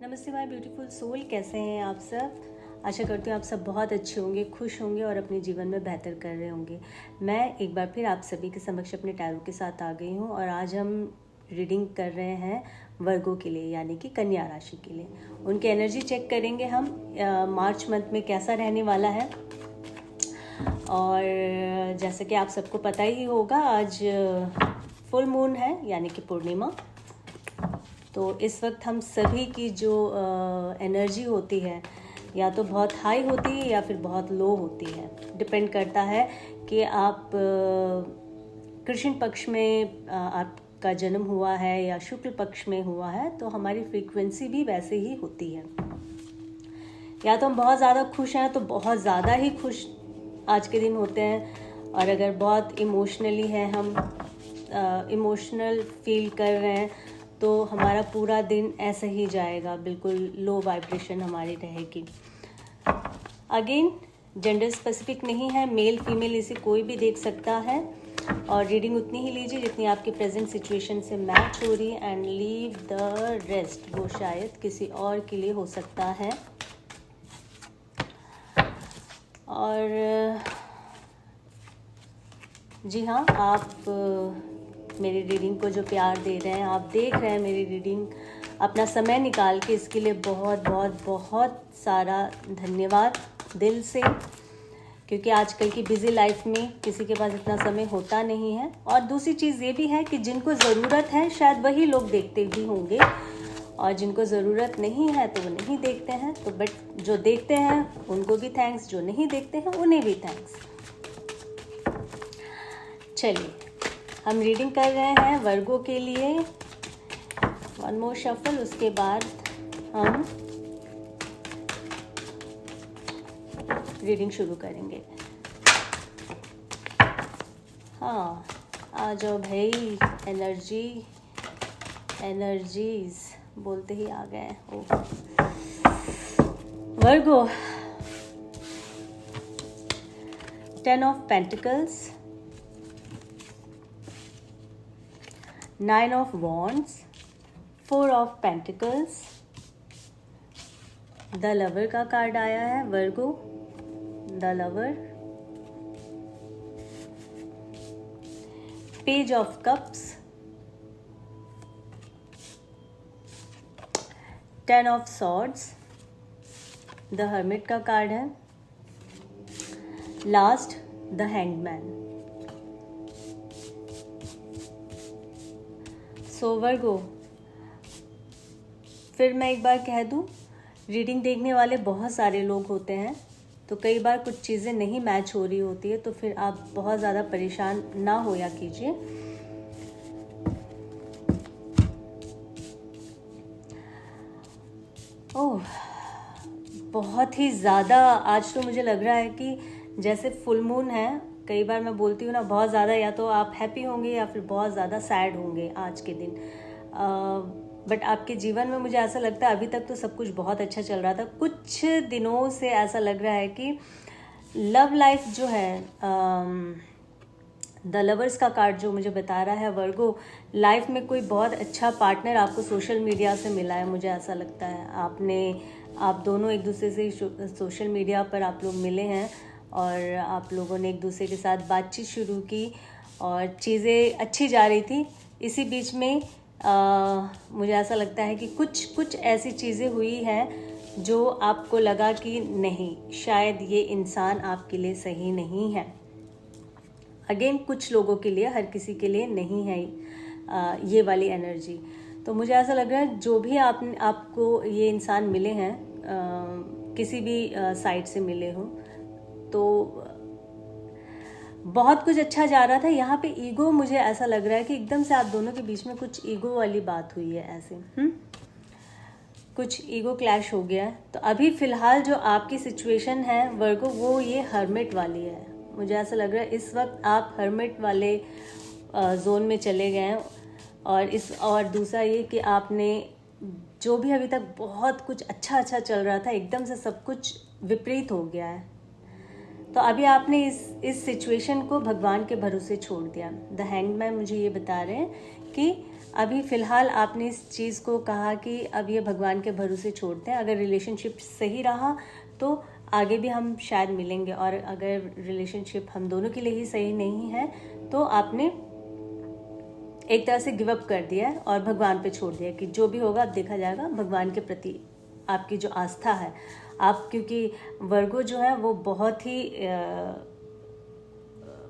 नमस्ते my beautiful soul, कैसे हैं आप सब। आशा करती हूँ आप सब बहुत अच्छे होंगे, खुश होंगे और अपने जीवन में बेहतर कर रहे होंगे। मैं एक बार फिर आप सभी के समक्ष अपने टैरो के साथ आ गई हूँ और आज हम रीडिंग कर रहे हैं वर्गों के लिए, यानी कि कन्या राशि के लिए। उनकी एनर्जी चेक करेंगे हम मार्च मंथ में कैसा रहने वाला है। और जैसे कि आप सबको पता ही होगा, आज फुल मून है यानी कि पूर्णिमा। तो इस वक्त हम सभी की जो एनर्जी होती है या तो बहुत हाई होती है या फिर बहुत लो होती है। डिपेंड करता है कि आप कृष्ण पक्ष में आपका जन्म हुआ है या शुक्ल पक्ष में हुआ है, तो हमारी फ्रीक्वेंसी भी वैसे ही होती है। या तो हम बहुत ज़्यादा खुश हैं तो बहुत ज़्यादा ही खुश आज के दिन होते हैं, और अगर बहुत इमोशनली हैं, हम इमोशनल फील कर रहे हैं, तो हमारा पूरा दिन ऐसे ही जाएगा, बिल्कुल लो वाइब्रेशन हमारी रहेगी। अगेन जेंडर स्पेसिफिक नहीं है, मेल फीमेल इसे कोई भी देख सकता है। और रीडिंग उतनी ही लीजिए जितनी आपकी प्रेजेंट सिचुएशन से मैच हो रही है, एंड लीव द रेस्ट। वो शायद किसी और के लिए हो सकता है। और जी हाँ, आप मेरी रीडिंग को जो प्यार दे रहे हैं, आप देख रहे हैं मेरी रीडिंग, अपना समय निकाल के, इसके लिए बहुत बहुत बहुत सारा धन्यवाद दिल से। क्योंकि आजकल की बिज़ी लाइफ में किसी के पास इतना समय होता नहीं है। और दूसरी चीज़ ये भी है कि जिनको ज़रूरत है शायद वही लोग देखते भी होंगे, और जिनको ज़रूरत नहीं है तो वो नहीं देखते हैं। तो बट जो देखते हैं उनको भी थैंक्स, जो नहीं देखते हैं उन्हें भी थैंक्स। चलिए, हम रीडिंग कर रहे हैं वर्गों के लिए। वन मोर शफल, उसके बाद हम रीडिंग शुरू करेंगे। हाँ, आ जाओ भाई, एनर्जीज बोलते ही आ गए। Virgo, 10 of pentacles, 9 of wands, 4 of pentacles, the lover का कार्ड आया है Virgo, the lover, page of cups, 10 of swords, the hermit का कार्ड है, last the hangman. So Virgo, फिर मैं एक बार कह दूं, रीडिंग देखने वाले बहुत सारे लोग होते हैं, तो कई बार कुछ चीज़ें नहीं मैच हो रही होती है, तो फिर आप बहुत ज़्यादा परेशान ना होया कीजिए। ओह, बहुत ही ज़्यादा आज तो मुझे लग रहा है कि जैसे फुल मून है। कई बार मैं बोलती हूँ ना, बहुत ज़्यादा या तो आप हैप्पी होंगे या फिर बहुत ज़्यादा सैड होंगे आज के दिन। बट आपके जीवन में मुझे ऐसा लगता है अभी तक तो सब कुछ बहुत अच्छा चल रहा था। कुछ दिनों से ऐसा लग रहा है कि लव लाइफ जो है, द लवर्स का कार्ड जो मुझे बता रहा है वर्गो, लाइफ में कोई बहुत अच्छा पार्टनर आपको सोशल मीडिया से मिला है। मुझे ऐसा लगता है आप दोनों एक दूसरे से सोशल मीडिया पर आप लोग मिले हैं और आप लोगों ने एक दूसरे के साथ बातचीत शुरू की और चीज़ें अच्छी जा रही थी। इसी बीच में मुझे ऐसा लगता है कि कुछ ऐसी चीज़ें हुई हैं जो आपको लगा कि नहीं, शायद ये इंसान आपके लिए सही नहीं है। अगेन, कुछ लोगों के लिए, हर किसी के लिए नहीं है ये वाली एनर्जी। तो मुझे ऐसा लग रहा है जो भी आपको ये इंसान मिले हैं, किसी भी साइड से मिले हों, तो बहुत कुछ अच्छा जा रहा था। यहाँ पे ईगो, मुझे ऐसा लग रहा है कि एकदम से आप दोनों के बीच में कुछ ईगो वाली बात हुई है ऐसे। कुछ ईगो क्लैश हो गया है। तो अभी फ़िलहाल जो आपकी सिचुएशन है वर्गो, वो ये हर्मिट वाली है। मुझे ऐसा लग रहा है इस वक्त आप हर्मिट वाले जोन में चले गए हैं। और दूसरा ये कि आपने जो भी अभी तक बहुत कुछ अच्छा चल रहा था, एकदम से सब कुछ विपरीत हो गया है। तो अभी आपने इस सिचुएशन को भगवान के भरोसे छोड़ दिया। द हैंगमैन मुझे ये बता रहे हैं कि अभी फ़िलहाल आपने इस चीज़ को कहा कि अब ये भगवान के भरोसे छोड़ते हैं। अगर रिलेशनशिप सही रहा तो आगे भी हम शायद मिलेंगे, और अगर रिलेशनशिप हम दोनों के लिए ही सही नहीं है तो आपने एक तरह से गिव अप कर दिया है और भगवान पे छोड़ दिया कि जो भी होगा अब देखा जाएगा। भगवान के प्रति आपकी जो आस्था है, आप, क्योंकि वर्गो जो है वो बहुत ही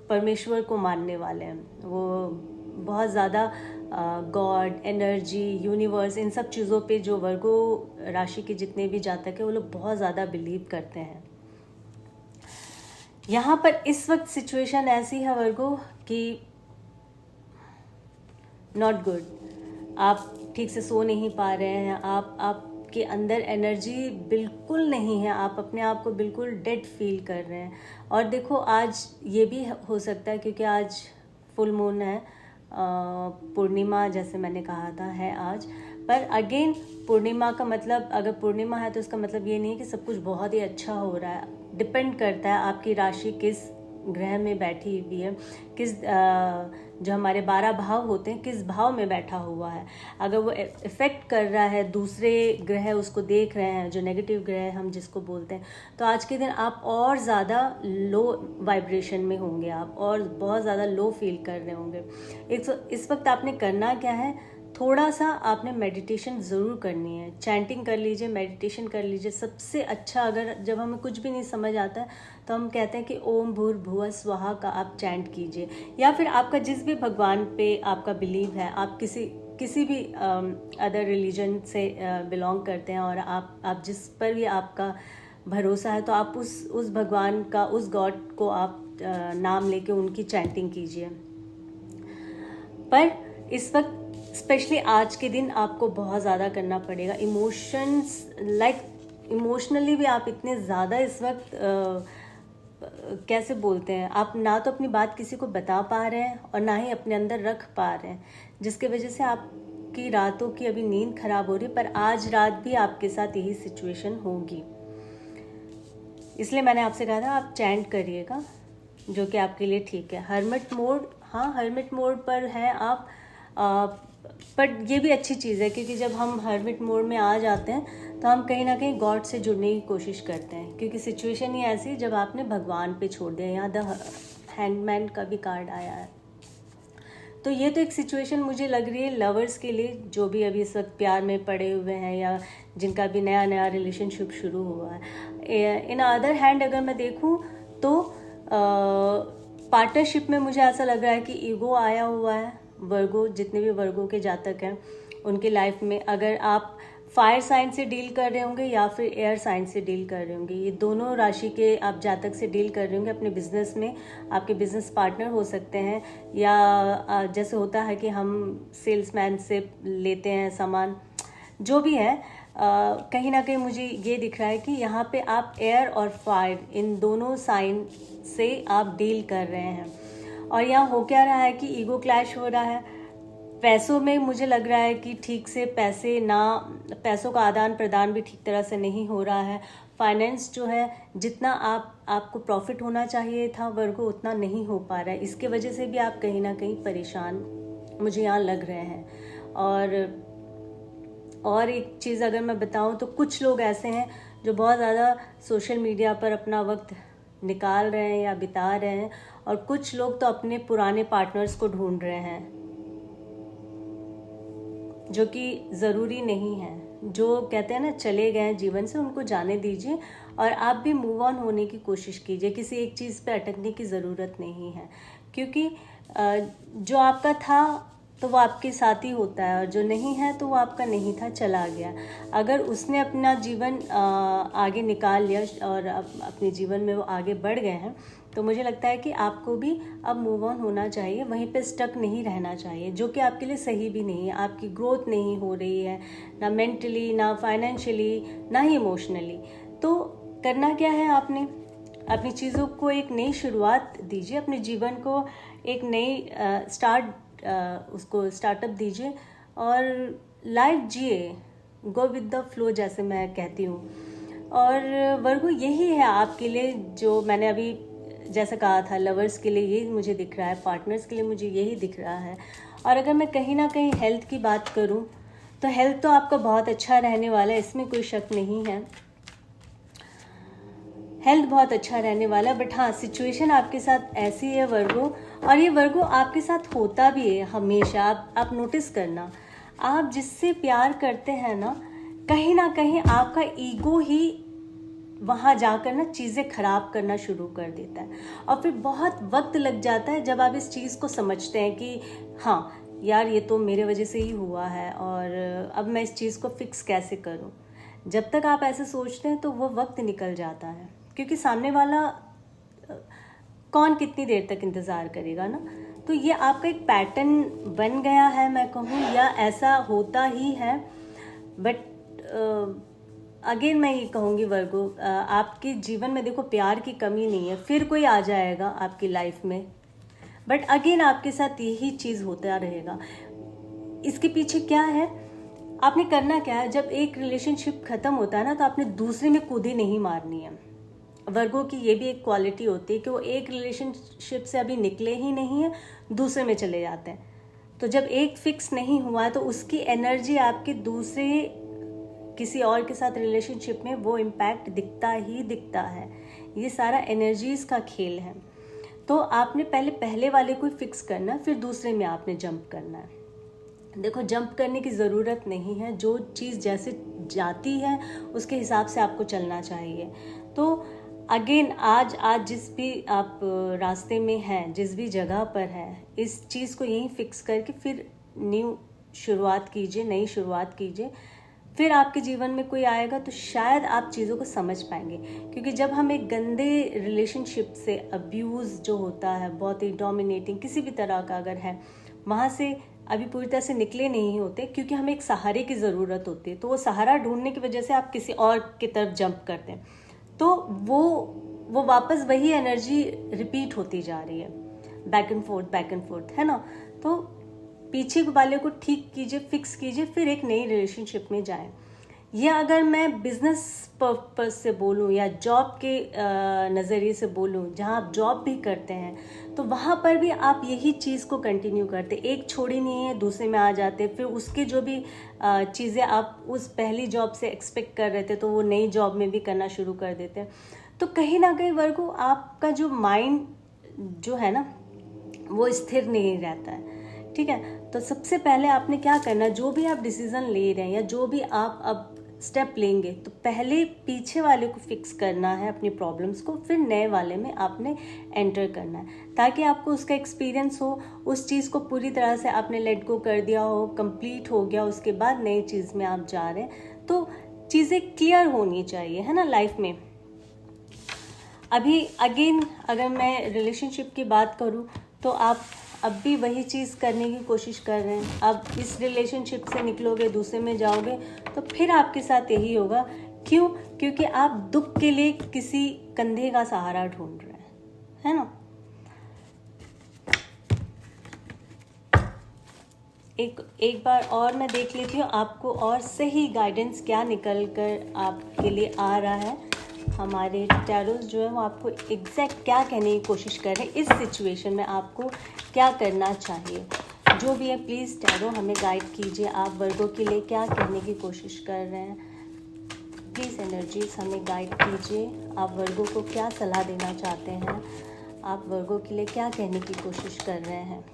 परमेश्वर को मानने वाले हैं, वो बहुत ज़्यादा गॉड, एनर्जी, यूनिवर्स, इन सब चीज़ों पे जो वर्गो राशि के जितने भी जातक हैं वो लोग बहुत ज़्यादा बिलीव करते हैं। यहाँ पर इस वक्त सिचुएशन ऐसी है वर्गो कि नॉट गुड। आप ठीक से सो नहीं पा रहे हैं, आपके अंदर एनर्जी बिल्कुल नहीं है, आप अपने आप को बिल्कुल डेड फील कर रहे हैं। और देखो आज ये भी हो सकता है क्योंकि आज फुल मून है, पूर्णिमा जैसे मैंने कहा था है आज। पर अगेन पूर्णिमा का मतलब, अगर पूर्णिमा है तो उसका मतलब ये नहीं है कि सब कुछ बहुत ही अच्छा हो रहा है। डिपेंड करता है आपकी राशि किस ग्रह में बैठी हुई है, किस जो हमारे 12 भाव होते हैं किस भाव में बैठा हुआ है। अगर वो इफेक्ट कर रहा है, दूसरे ग्रह उसको देख रहे हैं, जो नेगेटिव ग्रह हम जिसको बोलते हैं, तो आज के दिन आप और ज़्यादा लो वाइब्रेशन में होंगे, आप और बहुत ज़्यादा लो फील कर रहे होंगे। इस वक्त आपने करना क्या है, थोड़ा सा आपने मेडिटेशन ज़रूर करनी है। चैंटिंग कर लीजिए, मेडिटेशन कर लीजिए। सबसे अच्छा, अगर जब हमें कुछ भी नहीं समझ आता है तो हम कहते हैं कि ओम भूर्भुवः स्वाहा का आप चैंट कीजिए, या फिर आपका जिस भी भगवान पे आपका बिलीव है, आप किसी भी अदर रिलीजन से बिलोंग करते हैं और आप जिस पर भी आपका भरोसा है, तो आप उस भगवान का, उस गॉड को आप नाम लेके उनकी चैंटिंग कीजिए। पर इस वक्त स्पेशली आज के दिन आपको बहुत ज़्यादा करना पड़ेगा। इमोशनली भी आप इतने ज़्यादा इस वक्त कैसे बोलते हैं, आप ना तो अपनी बात किसी को बता पा रहे हैं और ना ही अपने अंदर रख पा रहे हैं, जिसके वजह से आपकी रातों की अभी नींद खराब हो रही है। पर आज रात भी आपके साथ यही सिचुएशन होगी, इसलिए मैंने आपसे कहा था आप चैंट करिएगा, जो कि आपके लिए ठीक है। हर्मिट मोड, हाँ हर्मिट मोड पर है आप, बट ये भी अच्छी चीज़ है क्योंकि जब हम हर्मिट मोड में आ जाते हैं तो हम कहीं ना कहीं गॉड से जुड़ने की कोशिश करते हैं, क्योंकि सिचुएशन ही ऐसी जब आपने भगवान पे छोड़ दिया। यहाँ द हैंगमैन का भी कार्ड आया है, तो ये तो एक सिचुएशन मुझे लग रही है लवर्स के लिए, जो भी अभी इस वक्त प्यार में पड़े हुए हैं या जिनका भी नया नया रिलेशनशिप शुरू हुआ है। इन अदर हैंड अगर मैं देखूँ तो पार्टनरशिप में मुझे ऐसा लग रहा है कि ईगो आया हुआ है। वर्गो, जितने भी वर्गो के जातक हैं उनके लाइफ में, अगर आप फायर साइन से डील कर रहे होंगे या फिर एयर साइन से डील कर रहे होंगे, ये दोनों राशि के आप जातक से डील कर रहे होंगे अपने बिजनेस में। आपके बिजनेस पार्टनर हो सकते हैं, या जैसे होता है कि हम सेल्समैन से लेते हैं सामान, जो भी है, कहीं ना कहीं मुझे ये दिख रहा है कि यहाँ पे आप एयर और फायर, इन दोनों साइन से आप डील कर रहे हैं। और यहाँ हो क्या रहा है कि ईगो क्लैश हो रहा है। पैसों में मुझे लग रहा है कि ठीक से पैसों का आदान प्रदान भी ठीक तरह से नहीं हो रहा है। फाइनेंस जो है, जितना आपको प्रॉफिट होना चाहिए था वर्गो, उतना नहीं हो पा रहा है। इसके वजह से भी आप कहीं ना कहीं परेशान मुझे यहाँ लग रहे हैं। और एक चीज़ अगर मैं बताऊँ तो कुछ लोग ऐसे हैं जो बहुत ज़्यादा सोशल मीडिया पर अपना वक्त निकाल रहे हैं या बिता रहे हैं, और कुछ लोग तो अपने पुराने पार्टनर्स को ढूंढ रहे हैं, जो कि ज़रूरी नहीं है। जो कहते हैं ना चले गए जीवन से, उनको जाने दीजिए और आप भी मूव ऑन होने की कोशिश कीजिए। किसी एक चीज़ पे अटकने की ज़रूरत नहीं है, क्योंकि जो आपका था तो वो आपके साथ ही होता है, और जो नहीं है तो वो आपका नहीं था, चला गया। अगर उसने अपना जीवन आगे निकाल लिया और अपने जीवन में वो आगे बढ़ गए हैं, तो मुझे लगता है कि आपको भी अब मूव ऑन होना चाहिए, वहीं पे स्टक नहीं रहना चाहिए, जो कि आपके लिए सही भी नहीं है। आपकी ग्रोथ नहीं हो रही है, ना मेंटली, ना फाइनेंशियली, ना ही इमोशनली। तो करना क्या है, आपने अपनी चीज़ों को एक नई शुरुआत दीजिए, अपने जीवन को एक नई उसको स्टार्टअप दीजिए और लाइफ जिए, गो विद द फ्लो, जैसे मैं कहती हूँ। और वर्गो, यही है आपके लिए जो मैंने अभी जैसा कहा था, लवर्स के लिए यही मुझे दिख रहा है, पार्टनर्स के लिए मुझे यही दिख रहा है। और अगर मैं कहीं ना कहीं हेल्थ की बात करूं तो हेल्थ तो आपका बहुत अच्छा रहने वाला है, इसमें कोई शक नहीं है, हेल्थ बहुत अच्छा रहने वाला है। बट हाँ, सिचुएशन आपके साथ ऐसी है वर्गो, और ये वर्गो आपके साथ होता भी है हमेशा। आप नोटिस करना, आप जिससे प्यार करते हैं ना कहीं आपका ईगो ही वहाँ जाकर ना चीज़ें खराब करना शुरू कर देता है। और फिर बहुत वक्त लग जाता है जब आप इस चीज़ को समझते हैं कि हाँ यार, ये तो मेरे वजह से ही हुआ है और अब मैं इस चीज़ को फिक्स कैसे करूँ। जब तक आप ऐसे सोचते हैं तो वो वक्त निकल जाता है, क्योंकि सामने वाला कौन कितनी देर तक इंतज़ार करेगा ना। तो ये आपका एक पैटर्न बन गया है मैं कहूँ, या ऐसा होता ही है। बट अगेन मैं ये कहूँगी वर्गो, आपके जीवन में देखो प्यार की कमी नहीं है, फिर कोई आ जाएगा आपकी लाइफ में, बट अगेन आपके साथ यही चीज़ होता रहेगा। इसके पीछे क्या है, आपने करना क्या है, जब एक रिलेशनशिप ख़त्म होता है ना तो आपने दूसरे में कूदी नहीं मारनी है। वर्गो की ये भी एक क्वालिटी होती है कि वो एक रिलेशनशिप से अभी निकले ही नहीं है, दूसरे में चले जाते हैं। तो जब एक फिक्स नहीं हुआ है तो उसकी एनर्जी आपके दूसरे किसी और के साथ रिलेशनशिप में वो इम्पैक्ट दिखता ही दिखता है। ये सारा एनर्जीज का खेल है। तो आपने पहले वाले को फिक्स करना, फिर दूसरे में आपने जंप करना है। देखो, जंप करने की ज़रूरत नहीं है, जो चीज़ जैसे जाती है उसके हिसाब से आपको चलना चाहिए। तो अगेन आज जिस भी आप रास्ते में हैं, जिस भी जगह पर हैं, इस चीज़ को यहीं फिक्स करके फिर न्यू शुरुआत कीजिए, नई शुरुआत कीजिए। फिर आपके जीवन में कोई आएगा तो शायद आप चीज़ों को समझ पाएंगे। क्योंकि जब हम एक गंदे रिलेशनशिप से, अब्यूज़ जो होता है, बहुत ही डोमिनेटिंग किसी भी तरह का अगर है, वहाँ से अभी पूरी तरह से निकले नहीं होते, क्योंकि हमें एक सहारे की ज़रूरत होती है। तो वो सहारा ढूंढने की वजह से आप किसी और की तरफ जंप करते हैं, तो वो वापस वही एनर्जी रिपीट होती जा रही है, बैक एंड फोर्थ, है ना। तो पीछे वाले को ठीक कीजिए, फिक्स कीजिए, फिर एक नई रिलेशनशिप में जाएं। या अगर मैं बिजनेस पर्पस से बोलूं या जॉब के नज़रिए से बोलूं, जहां आप जॉब भी करते हैं, तो वहां पर भी आप यही चीज़ को कंटिन्यू करते, एक छोड़ी नहीं है, दूसरे में आ जाते। फिर उसके जो भी चीज़ें आप उस पहली जॉब से एक्सपेक्ट कर रहे थे, तो वो नई जॉब में भी करना शुरू कर देते हैं। तो कहीं ना कहीं वर्गो, आपका जो माइंड जो है ना, वो स्थिर नहीं रहता है, ठीक है। तो सबसे पहले आपने क्या करना, जो भी आप डिसीज़न ले रहे हैं या जो भी आप अब स्टेप लेंगे, तो पहले पीछे वाले को फिक्स करना है, अपनी प्रॉब्लम्स को, फिर नए वाले में आपने एंटर करना है, ताकि आपको उसका एक्सपीरियंस हो, उस चीज़ को पूरी तरह से आपने लेट गो कर दिया हो, कंप्लीट हो गया, उसके बाद नई चीज़ में आप जा रहे हैं। तो चीज़ें क्लियर होनी चाहिए, है ना, लाइफ में। अभी अगेन अगर मैं रिलेशनशिप की बात करूँ तो आप अब भी वही चीज़ करने की कोशिश कर रहे हैं। अब इस रिलेशनशिप से निकलोगे, दूसरे में जाओगे, तो फिर आपके साथ यही होगा। क्यों? क्योंकि आप दुख के लिए किसी कंधे का सहारा ढूंढ रहे हैं, है ना। एक बार और मैं देख लेती हूँ आपको और सही गाइडेंस क्या निकल कर आपके लिए आ रहा है। हमारे टैरोस जो है वो आपको एग्जैक्ट क्या कहने की कोशिश कर रहे हैं, इस सिचुएशन में आपको क्या करना चाहिए। जो भी है प्लीज़ टैरो हमें गाइड कीजिए, आप वर्गों के लिए क्या कहने की कोशिश कर रहे हैं। प्लीज़ एनर्जीज हमें गाइड कीजिए, आप वर्गों को क्या सलाह देना चाहते हैं, आप वर्गों के लिए क्या कहने की कोशिश कर रहे हैं।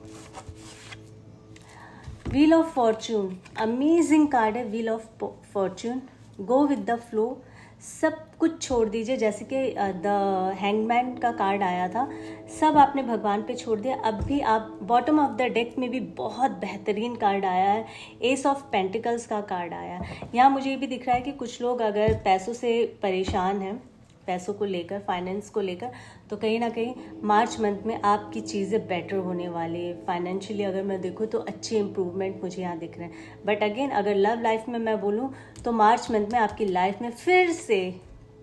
Wheel of fortune, amazing card है wheel of fortune. Go with the flow, सब कुछ छोड़ दीजिए, जैसे कि द हैंगमैन का कार्ड आया था, सब आपने भगवान पे छोड़ दिया। अब भी आप बॉटम ऑफ द डेक में भी बहुत बेहतरीन कार्ड आया है, एस ऑफ पेंटिकल्स का कार्ड आया है। यहाँ मुझे ये भी दिख रहा है कि कुछ लोग अगर पैसों से परेशान हैं, पैसों को लेकर, फाइनेंस को लेकर, तो कहीं ना कहीं मार्च मंथ में आपकी चीज़ें बेटर होने वाली है। फाइनेंशियली अगर मैं देखूँ तो अच्छे इंप्रूवमेंट मुझे यहाँ दिख रहे हैं। बट अगेन अगर लव लाइफ में मैं बोलूँ तो मार्च मंथ में आपकी लाइफ में फिर से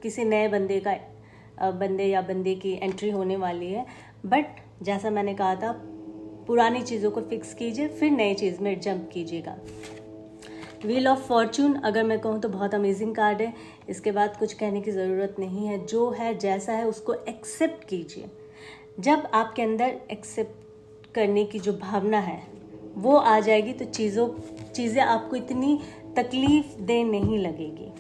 किसी नए बंदे या बंदे की एंट्री होने वाली है। बट जैसा मैंने कहा था, पुरानी चीज़ों को फिक्स कीजिए, फिर नई चीज़ में जंप कीजिएगा। व्हील ऑफ फॉर्च्यून अगर मैं कहूँ तो बहुत अमेजिंग कार्ड है। इसके बाद कुछ कहने की ज़रूरत नहीं है, जो है जैसा है उसको एक्सेप्ट कीजिए। जब आपके अंदर एक्सेप्ट करने की जो भावना है वो आ जाएगी तो चीज़ें आपको इतनी तकलीफ दे नहीं लगेगी।